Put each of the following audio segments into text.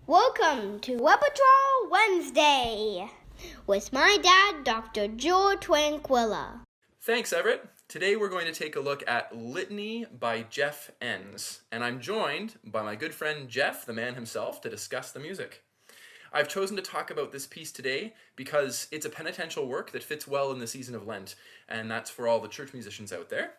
Welcome to Repertoire Wednesday with my dad, Dr. Joe Tranquilla. Thanks, Everett. Today we're going to take a look at Litany by Jeff Enns, and I'm joined by my good friend Jeff, the man himself, to discuss the music. I've chosen to talk about this piece today because it's a penitential work that fits well in the season of Lent, and that's for all the church musicians out there.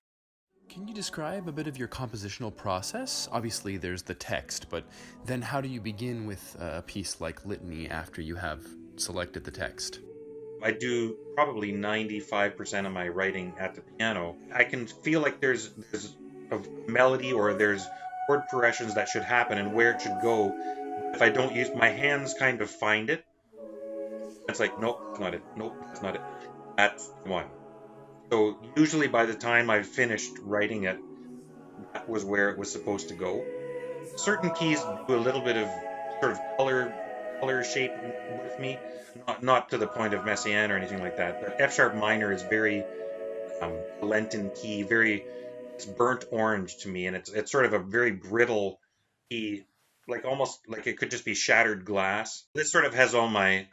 Can you describe a bit of your compositional process? Obviously there's the text, but then how do you begin with a piece like Litany after you have selected the text? I do probably 95% of my writing at the piano. I can feel like there's a melody or there's chord progressions that should happen and where it should go. If I don't use my hands, kind of find it. It's like, nope, that's not it. Nope, that's not it. That's the one. So usually by the time I've finished writing it, that was where it was supposed to go. Certain keys do a little bit of sort of color shape with me, not to the point of Messiaen or anything like that. The F sharp minor is very Lenten key, it's burnt orange to me, and it's sort of a very brittle key, like almost like it could just be shattered glass. This sort of has all my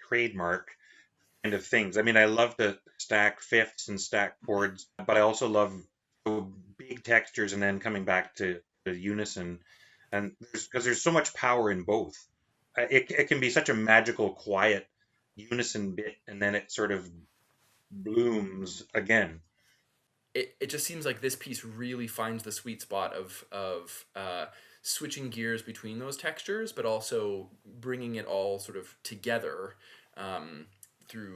trademark kind of things. I mean, I love to stack fifths and stack chords, but I also love big textures and then coming back to unison. And because there's so much power in both. It can be such a magical, quiet unison bit, and then it sort of blooms again. It just seems like this piece really finds the sweet spot of switching gears between those textures, but also bringing it all sort of together through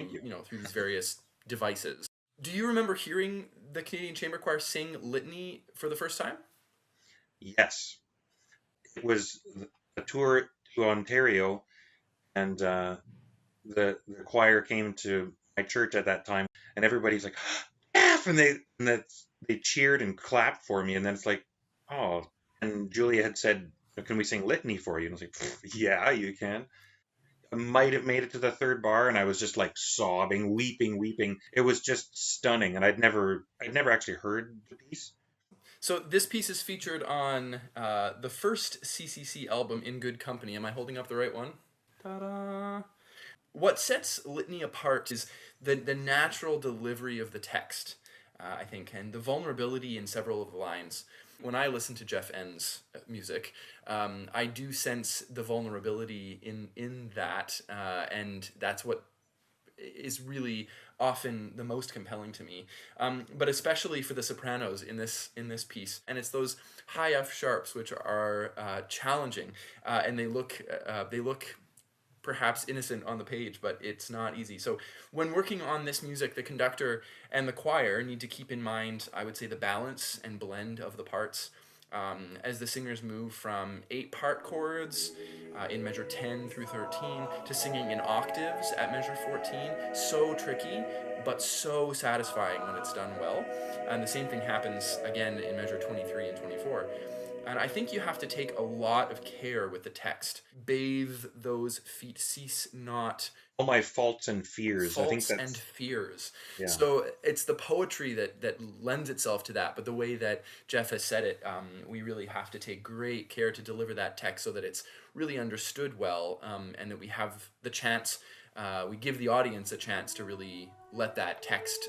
these various devices. Do you remember hearing the Canadian Chamber Choir sing Litany for the first time? Yes. It was a tour to Ontario, and the choir came to my church at that time, and everybody's like, Jeff! And they cheered and clapped for me, and then it's like, oh. And Julia had said, can we sing Litany for you? And I was like, yeah, you can. I might have made it to the third bar, and I was just like sobbing, weeping. It was just stunning, and I'd never actually heard the piece. So this piece is featured on the first CCC album, In Good Company. Am I holding up the right one? Ta-da! What sets Litany apart is the natural delivery of the text, I think, and the vulnerability in several of the lines. When I listen to Jeff Enns' music, I do sense the vulnerability in that, and that's what is really often the most compelling to me, but especially for the sopranos in this piece. And it's those high F sharps which are challenging, and they look perhaps innocent on the page, but it's not easy. So when working on this music, the conductor and the choir need to keep in mind, I would say, the balance and blend of the parts. As the singers move from 8-part chords in measure 10 through 13 to singing in octaves at measure 14. So tricky, but so satisfying when it's done well. And the same thing happens again in measure 23 and 24. And I think you have to take a lot of care with the text. Bathe those feet, cease not. All my faults and fears. I think that's... and fears. Yeah. So it's the poetry that lends itself to that, but the way that Jeff has said it, we really have to take great care to deliver that text so that it's really understood well, and that we have the chance, we give the audience a chance to really let that text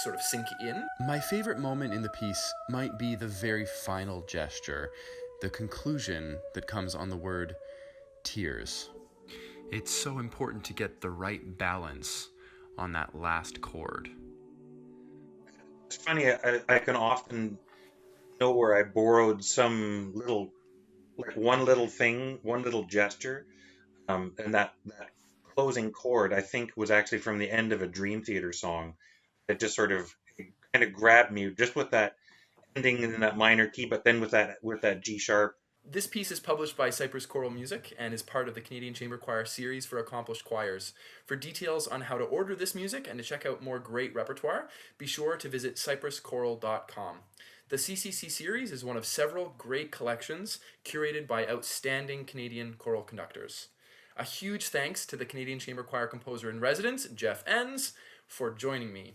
sort of sink in. My favorite moment in the piece might be the very final gesture, the conclusion that comes on the word tears. It's so important to get the right balance on that last chord. It's funny, I can often know where I borrowed some little, like one little thing, one little gesture, and that closing chord, I think, was actually from the end of a Dream Theater song. It just sort of kind of grabbed me just with that ending in that minor key, but then with that G sharp. This piece is published by Cypress Choral Music and is part of the Canadian Chamber Choir series for accomplished choirs. For details on how to order this music and to check out more great repertoire, be sure to visit cypresschoral.com. The CCC series is one of several great collections curated by outstanding Canadian choral conductors. A huge thanks to the Canadian Chamber Choir Composer-in-Residence, Jeff Enns, for joining me.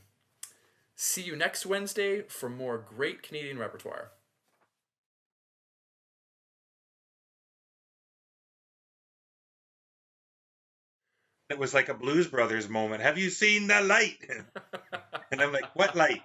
See you next Wednesday for more great Canadian repertoire. It was like a Blues Brothers moment. Have you seen the light? And I'm like, what light?